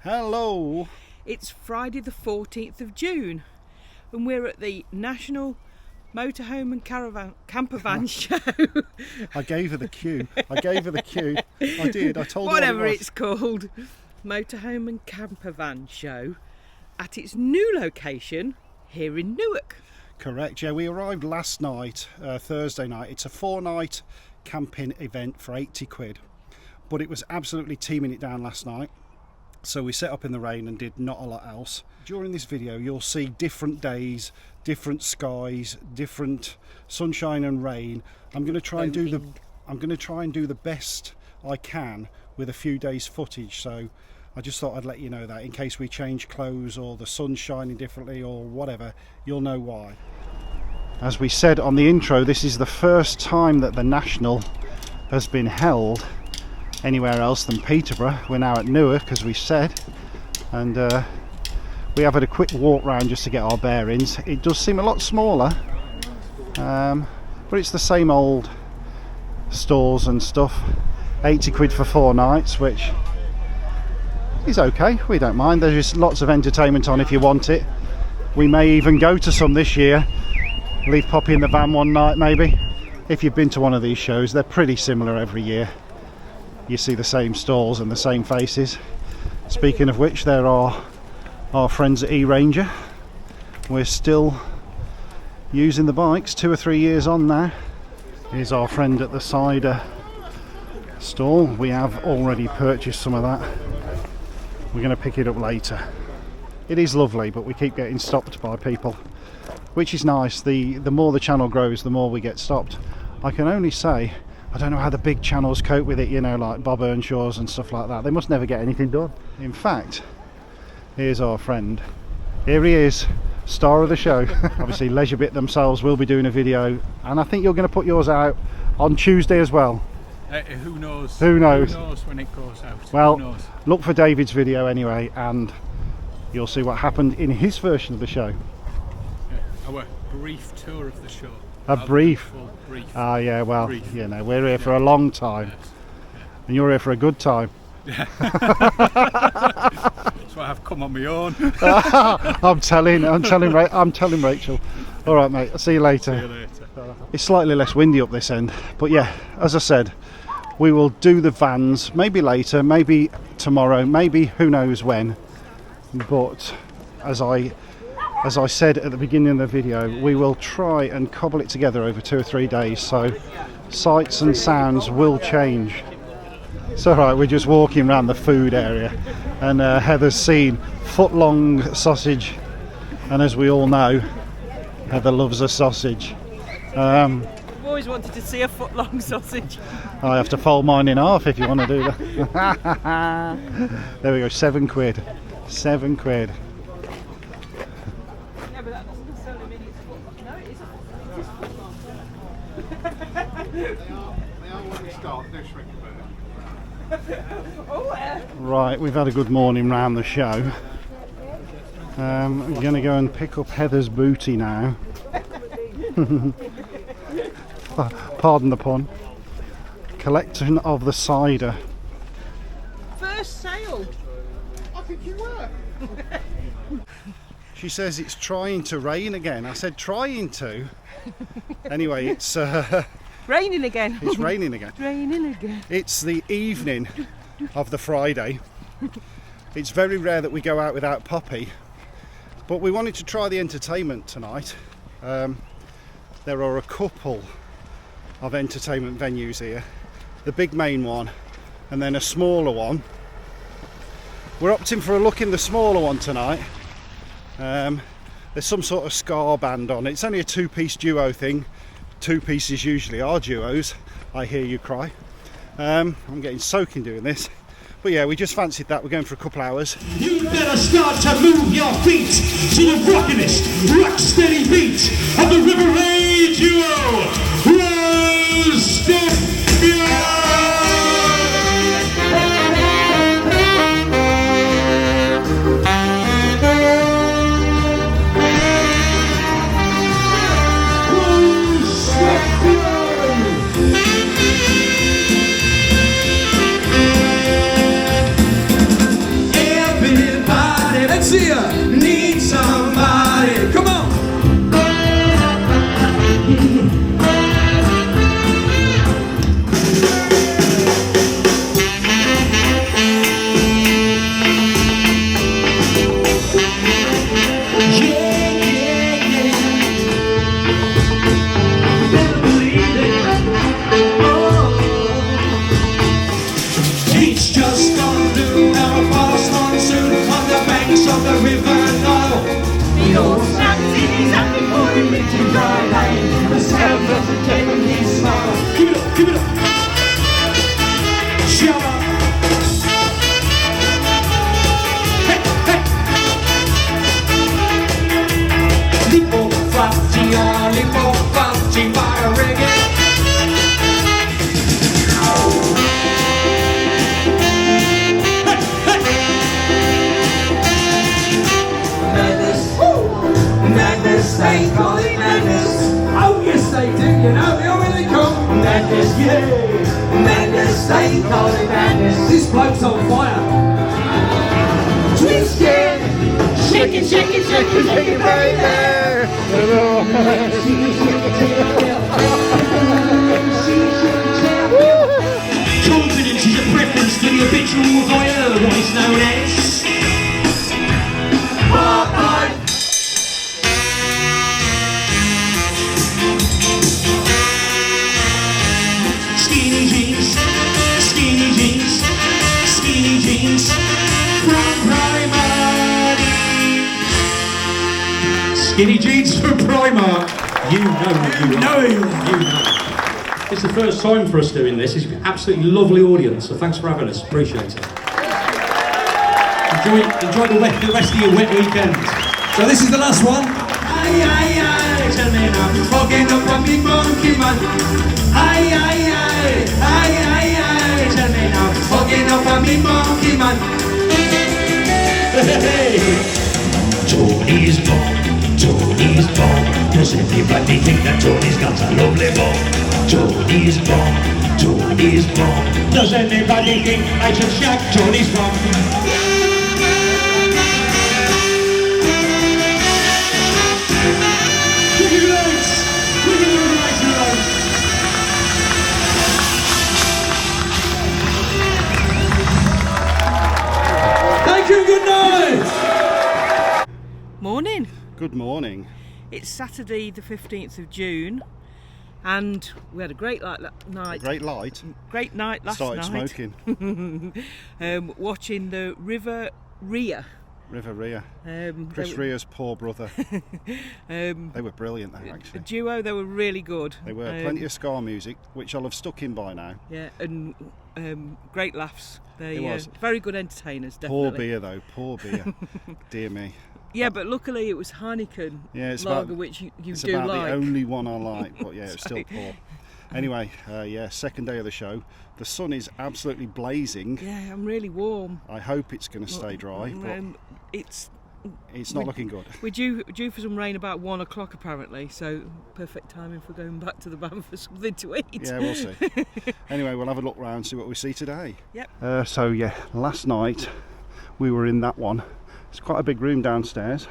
Hello! It's Friday the 14th of June and we're at the National Motorhome and Campervan Show. I gave her the cue. I did. I told her Whatever what it was. it's called. Motorhome and Campervan Show at its new location here in Newark. Correct, yeah. We arrived last night, Thursday night. It's a 4-night camping event for 80 quid. But it was absolutely teeming it down last night. So we set up in the rain and did not a lot else. During this video you'll see different days, different skies, different sunshine and rain. I'm going to try and do the best I can with a few days footage. So I just thought I'd let you know that in case we change clothes or the sun's shining differently or whatever, you'll know why. As we said on the intro, this is the first time that the National has been held anywhere else than Peterborough. We're now at Newark, as we said, and we have had a quick walk round just to get our bearings. It does seem a lot smaller, but it's the same old stores and stuff. 80 quid for 4 nights, which is okay, we don't mind. There's just lots of entertainment on if you want it. We may even go to some this year, leave Poppy in the van one night maybe. If you've been to one of these shows, they're pretty similar every year. You see the same stalls and the same faces. Speaking of which, there are our friends at E-Ranger. We're still using the bikes, 2 or 3 years on now. Here's our friend at the cider stall. We have already purchased some of that. We're going to pick it up later. It is lovely, but we keep getting stopped by people, which is nice. The more the channel grows, the more we get stopped. I can only say, I don't know how the big channels cope with it, you know, like Bob Earnshaw's and stuff like that. They must never get anything done. In fact, here's our friend. Here he is, star of the show. Obviously, Leisure Bit themselves will be doing a video, and I think you're going to put yours out on Tuesday as well. Who knows? Who knows? Who knows when it goes out? Well, look for David's video anyway, and you'll see what happened in his version of the show. Our brief tour of the show. A brief. Ah, yeah, well, brief. You know, we're here for a long time, and you're here for a good time. Yeah. So I've come on my own. I'm telling Rachel. All right, mate. I'll see you later. See you later. It's slightly less windy up this end, but yeah, as I said, we will do the vans maybe later, maybe tomorrow, maybe who knows when. But as I said at the beginning of the video, we will try and cobble it together over 2 or 3 days, so sights and sounds will change. It's alright, we're just walking around the food area, and Heather's seen foot-long sausage, and as we all know, Heather loves a sausage. I've always wanted to see a foot-long sausage. I have to fold mine in half if you want to do that. There we go, 7 quid. 7 quid. But that doesn't necessarily mean it's foot. No, it is a foot. They are when we start, no shrinking burner. Right, we've had a good morning round the show. I'm going to go and pick up Heather's booty now. Pardon the pun. Collection of the cider. First sale. I think you were. She says it's trying to rain again. I said trying to. Anyway, it's Raining again. it's raining again. Raining again. It's the evening of the Friday. It's very rare that we go out without Poppy, but we wanted to try the entertainment tonight. There are a couple of entertainment venues here. The big main one, and then a smaller one. We're opting for a look in the smaller one tonight. There's some sort of ska band on. It's only a 2-piece duo thing. 2 pieces usually are duos. I hear you cry. I'm getting soaking doing this. But yeah, we just fancied that. We're going for a couple hours. You better start to move your feet to the rockinest, rock steady beat of the River Ray duo, Rose Step. Every dancing, he's happy for him, Richard Dry Lane. The sound of the Japanese smile. Give it up, give it up. Shabba. Hey, hey. Lipo fatti, oh, lipo fatti, para reggae. Madness, they call it madness. Oh yes they do, you know, they already come. Madness, yeah. Madness, they call it madness. This bloke's on fire. Twisted, shake it, shake it, shake it, shake it, baby. Confidence is a preference to the habitual voyeur, what is known as Popeye. Skinny jeans, skinny jeans, skinny jeans from Primark. Skinny jeans from Primark. You know who you are. You know. It's the first time for us doing this. It's an absolutely lovely audience, so thanks for having us. Appreciate it. Enjoy the rest of your wet weekend. So this is the last one. Aye, aye, aye, tell me now, fucking up a big monkey man. Aye, aye, aye, aye, aye, aye, tell me now, fucking up a big monkey man. Hey, Tony's bomb, Tony's bomb. Does anybody think that Tony's got a lovely bomb? Tony's bomb, Tony's bomb. Does anybody think I should shack Tony's bomb? Thank you, good night. Morning. Good morning. It's Saturday the 15th of June and we had a great night. Great light. Great night last Started night. smoking. Watching the River Rhea. River Rhea. Chris they, Rhea's poor brother. They were brilliant though, the actually. duo, they were really good. They were. Plenty of ska music, which I'll have stuck in by now. Yeah, and great laughs. They It was. very good entertainers, Poor definitely. beer though, poor beer. Dear me. Yeah, but luckily it was Heineken Yeah, lager, which you it's do about like. the only one I like, but yeah, it's still Sorry. poor. Anyway, yeah, second day of the show. The sun is absolutely blazing. Yeah, I'm really warm. I hope it's going to stay dry, but It's not looking good. we're due for some rain about 1 o'clock apparently, so perfect timing for going back to the van for something to eat. Yeah, we'll see. Anyway, we'll have a look round, see what we see today. Yep. So yeah, last night we were in that one. It's quite a big room downstairs.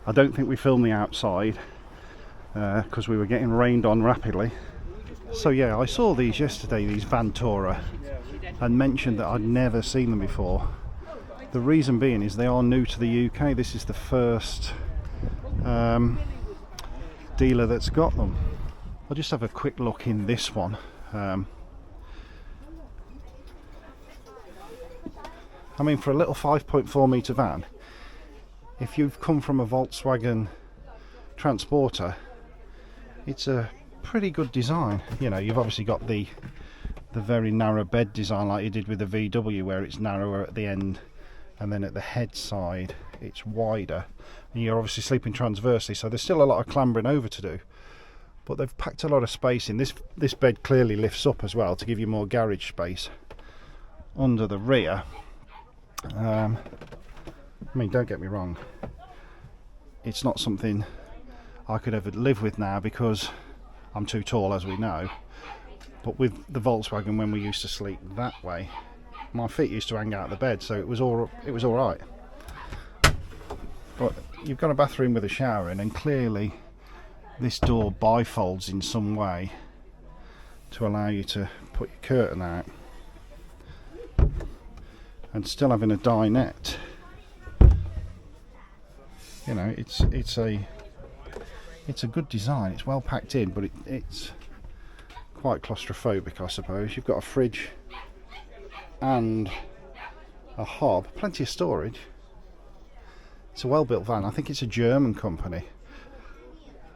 I don't think we filmed the outside because we were getting rained on rapidly. So yeah, I saw these yesterday, these Vantura, and mentioned that I'd never seen them before. The reason being is they are new to the UK. This is the first dealer that's got them. I'll just have a quick look in this one. I mean, for a little 5.4 metre van, if you've come from a Volkswagen Transporter, it's a pretty good design. You know, you've obviously got the very narrow bed design like you did with the VW, where it's narrower at the end and then at the head side it's wider, and you're obviously sleeping transversely, so there's still a lot of clambering over to do, but they've packed a lot of space in. This bed clearly lifts up as well to give you more garage space under the rear. I mean, don't get me wrong, it's not something I could ever live with now because I'm too tall, as we know, but with the Volkswagen, when we used to sleep that way, my feet used to hang out of the bed, so it was all right. But you've got a bathroom with a shower in, and clearly this door bifolds in some way to allow you to put your curtain out and still having a dinette. You know, it's a good design. It's well packed in, but it's quite claustrophobic, I suppose. You've got a fridge and a hob, plenty of storage. It's a well built van. I think it's a German company.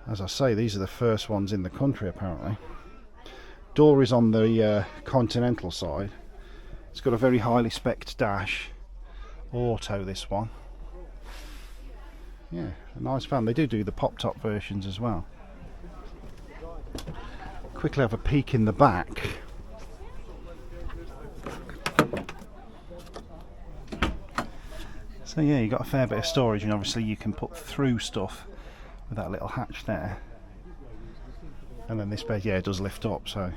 As I say, these are the first ones in the country apparently. Door is on the Continental side. It's got a very highly spec'd dash. Auto, this one. Yeah, a nice van. They do the pop-top versions as well. Quickly have a peek in the back. So yeah, you've got a fair bit of storage, and obviously you can put through stuff with that little hatch there. And then this bed, yeah, it does lift up, so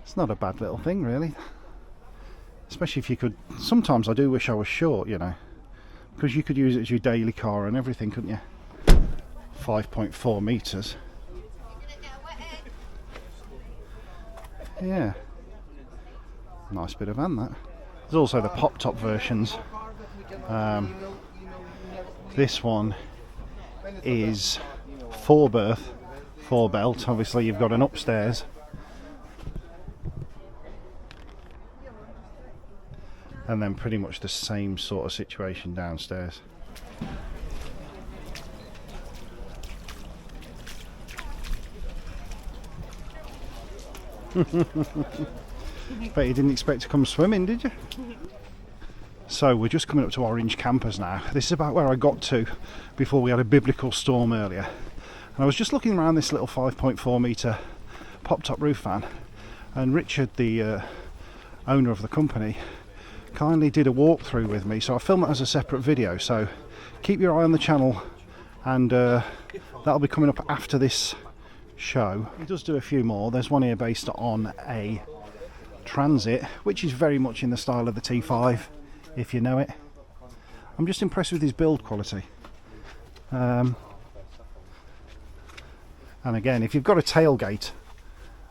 it's not a bad little thing really. Especially if you could, sometimes I do wish I was short, you know, because you could use it as your daily car and everything, couldn't you? 5.4 metres. Yeah, nice bit of van that. There's also the pop-top versions. This one is 4 berth, 4 belt. Obviously you've got an upstairs. And then pretty much the same sort of situation downstairs. Bet you didn't expect to come swimming, did you? So we're just coming up to Orange Campers now. This is about where I got to before we had a biblical storm earlier. And I was just looking around this little 5.4 metre pop-top roof van, and Richard, the owner of the company, kindly did a walkthrough with me, so I filmed it as a separate video, so keep your eye on the channel, and that'll be coming up after this show. He does do a few more. There's one here based on a Transit, which is very much in the style of the T5, if you know it. I'm just impressed with his build quality. And again, if you've got a tailgate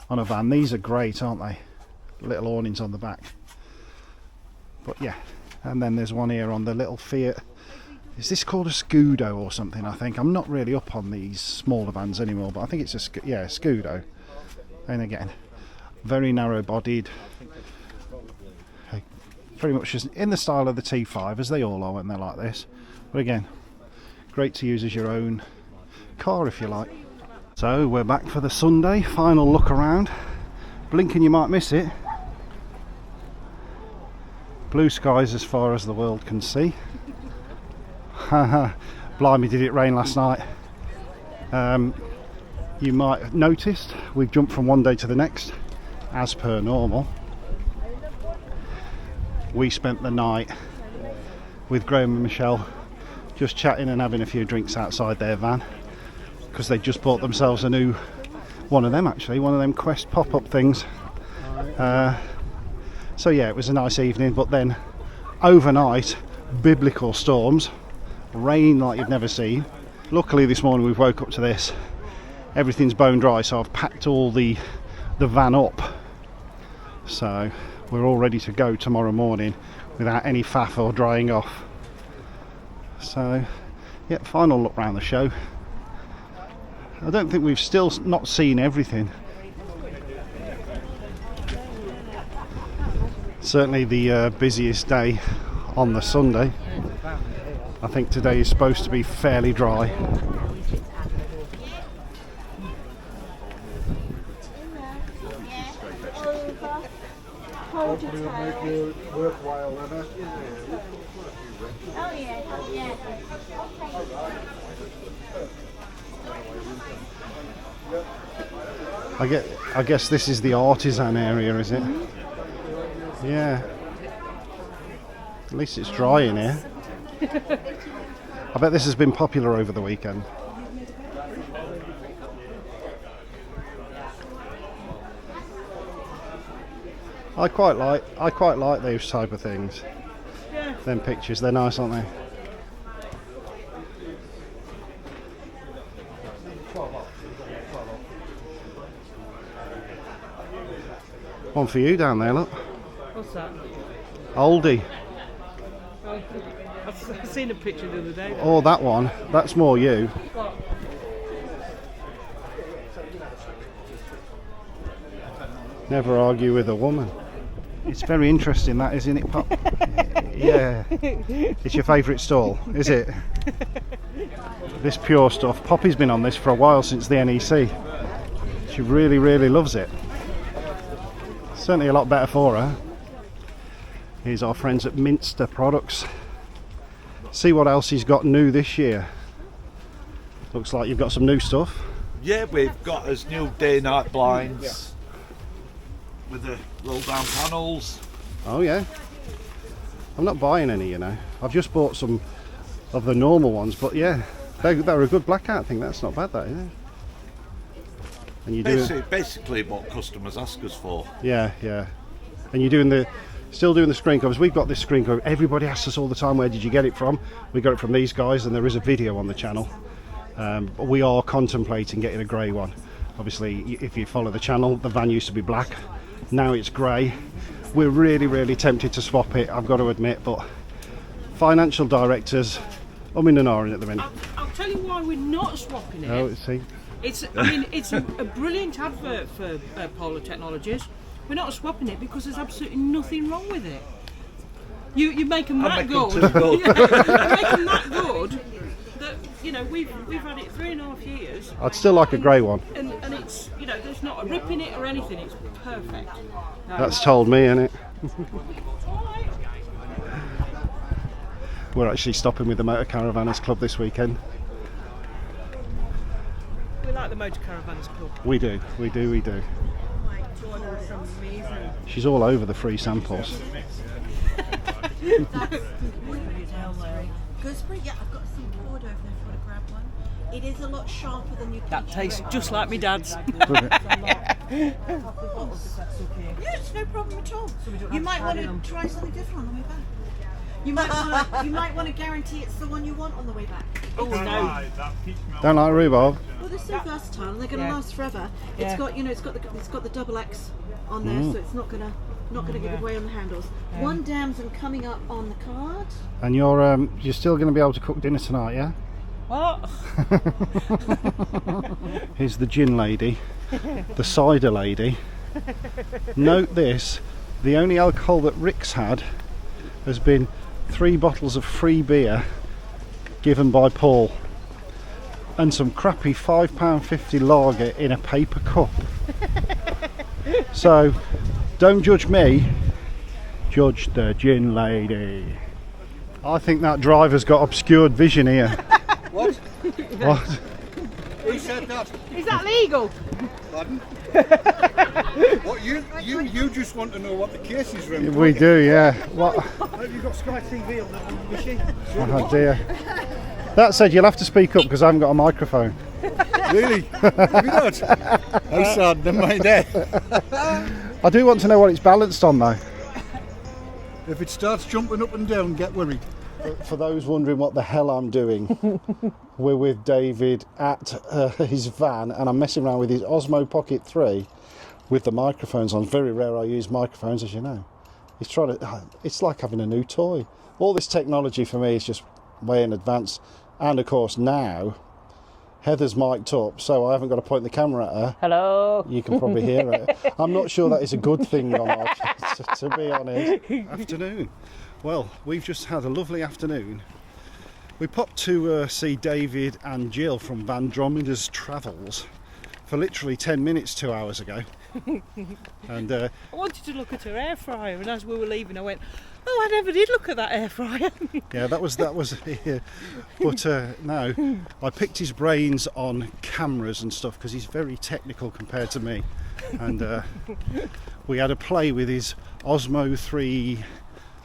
on a van, these are great, aren't they? Little awnings on the back. But yeah, and then there's one here on the little Fiat. Is this called a Scudo or something? I think I'm not really up on these smaller vans anymore, but I think it's a Scudo. And again, very narrow bodied, very much just in the style of the T5, as they all are when they're like this. But again, great to use as your own car if you like. So we're back for the Sunday final look around. Blinking you might miss it. Blue skies as far as the world can see. Blimey, did it rain last night. You might have noticed we've jumped from one day to the next, as per normal. We spent the night with Graham and Michelle just chatting and having a few drinks outside their van, because they just bought themselves a new, one of them Quest pop-up things. So yeah, it was a nice evening, but then overnight, biblical storms, rain like you've never seen. Luckily this morning we've woke up to this, everything's bone dry, so I've packed all the van up, so we're all ready to go tomorrow morning without any faff or drying off. So yeah, final look round the show. I don't think we've still not seen everything. Certainly the busiest day on the Sunday. I think today is supposed to be fairly dry. I guess this is the artisan area, is it? Yeah. At least it's dry in here. I bet this has been popular over the weekend. I quite like those type of things. Yeah. Them pictures, they're nice, aren't they? One for you down there, look. What's that? Oldie. Oh, I've seen a picture the other day. Oh, that one. That's more you. What? Never argue with a woman. It's very interesting, that, isn't it, Pop? Yeah. It's your favourite stall, is it? This Pure stuff. Poppy's been on this for a while, since the NEC. She really, really loves it. Certainly a lot better for her. Here's our friends at Minster Products. See what else he's got new this year. Looks like you've got some new stuff. Yeah, we've got us new day-night blinds with the roll-down panels. Oh yeah. I'm not buying any, you know. I've just bought some of the normal ones, but yeah, they're a good blackout thing. That's not bad, that, is it? And you do Basically what customers ask us for. yeah. And you're still doing the screen covers. We've got this screen cover. Everybody asks us all the time, where did you get it from? We got it from these guys, and there is a video on the channel. But we are contemplating getting a grey one. Obviously, if you follow the channel, the van used to be black. Now it's grey. We're really, really tempted to swap it, I've got to admit, but financial directors, in and ahhing at the minute. I'll tell you why we're not swapping it. Oh, see. It's a brilliant advert for Polar Technologies. We're not swapping it because there's absolutely nothing wrong with it. You make them that good. You make them that good that, you know, we've had it 3.5 years. I'd still like a grey one. And it's, you know, there's not a rip in it or anything. It's perfect. No. That's told me, innit? We're actually stopping with the Motor Caravanners Club this weekend. We like the Motor Caravanners Club. We do. She's all over the free samples. Gooseberry, yeah, I've got some poured over there if you want to grab one. It is a lot sharper than you That tastes just like my dad's. Yeah, it's no problem at all. You might want to try something different on the way back. You might want to guarantee it's the one you want on the way back. Oh no. Don't like rhubarb? Well, they're so versatile and they're going to last forever. It's got, it's got the double X on there, so it's not going to give away on the handles. One dam's and coming up on the card. And you're still going to be able to cook dinner tonight, yeah? What? Here's the gin lady, the cider lady. Note this: the only alcohol that Rick's had has been 3 bottles of free beer given by Paul, and some crappy £5.50 lager in a paper cup. So don't judge me, judge the gin lady. I think that driver's got obscured vision here. What? What? Who said that? Is that legal? Pardon? What, you just want to know what the case is, remember? We do, yeah. What? Have you got Sky TV on the machine? Oh dear. That said, you'll have to speak up because I haven't got a microphone. Really? Have you not? How sad, never mind that. I do want to know what it's balanced on though. If it starts jumping up and down, get worried. For those wondering what the hell I'm doing, we're with David at his van, and I'm messing around with his Osmo Pocket 3 with the microphones on. Very rare I use microphones, as you know. He's trying to. It's like having a new toy. All this technology for me is just way in advance, and of course now Heather's mic'd up, so I haven't got to point the camera at her. Hello. You can probably hear it. I'm not sure that is a good thing on our to be honest. Afternoon. Well, we've just had a lovely afternoon. We popped to see David and Jill from Van Dromeda's Travels for literally 10 minutes 2 hours ago. And I wanted to look at her air fryer, and as we were leaving I went, oh, I never did look at that air fryer. yeah, that was yeah. But no, I picked his brains on cameras and stuff because he's very technical compared to me. And we had a play with his Osmo 3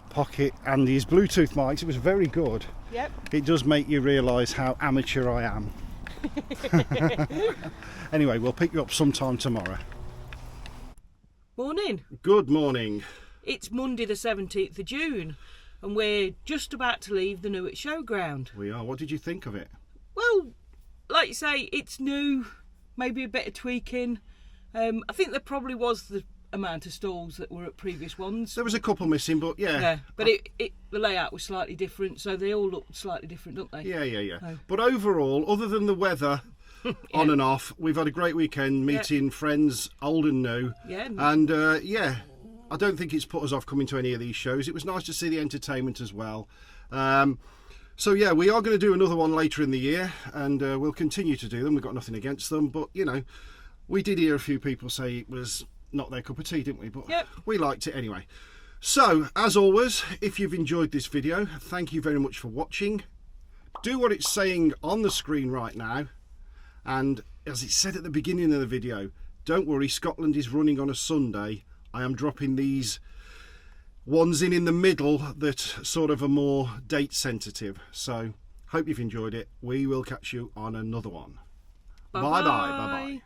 Pocket and his Bluetooth mics. It was very good. Yep. It does make you realise how amateur I am. Anyway, we'll pick you up sometime tomorrow. Morning. Good morning. It's Monday the 17th of June and we're just about to leave the Newark Showground. We are. What did you think of it? Well, like you say, it's new, maybe a bit of tweaking. I think there probably was the amount of stalls that were at previous ones. There was a couple missing, but yeah. But the layout was slightly different, so they all look slightly different, don't they? Yeah. Oh. But overall, other than the weather on and off, we've had a great weekend meeting friends old and new. Yeah. And I don't think it's put us off coming to any of these shows. It was nice to see the entertainment as well. So yeah, we are going to do another one later in the year, and we'll continue to do them. We've got nothing against them, but you know, we did hear a few people say it was not their cup of tea, didn't we? But we liked it anyway. So, as always, if you've enjoyed this video, thank you very much for watching. Do what it's saying on the screen right now, and as it said at the beginning of the video, don't worry, Scotland is running on a Sunday. I am dropping these ones in the middle that sort of are more date sensitive. So, hope you've enjoyed it. We will catch you on another one. Bye bye. Bye bye.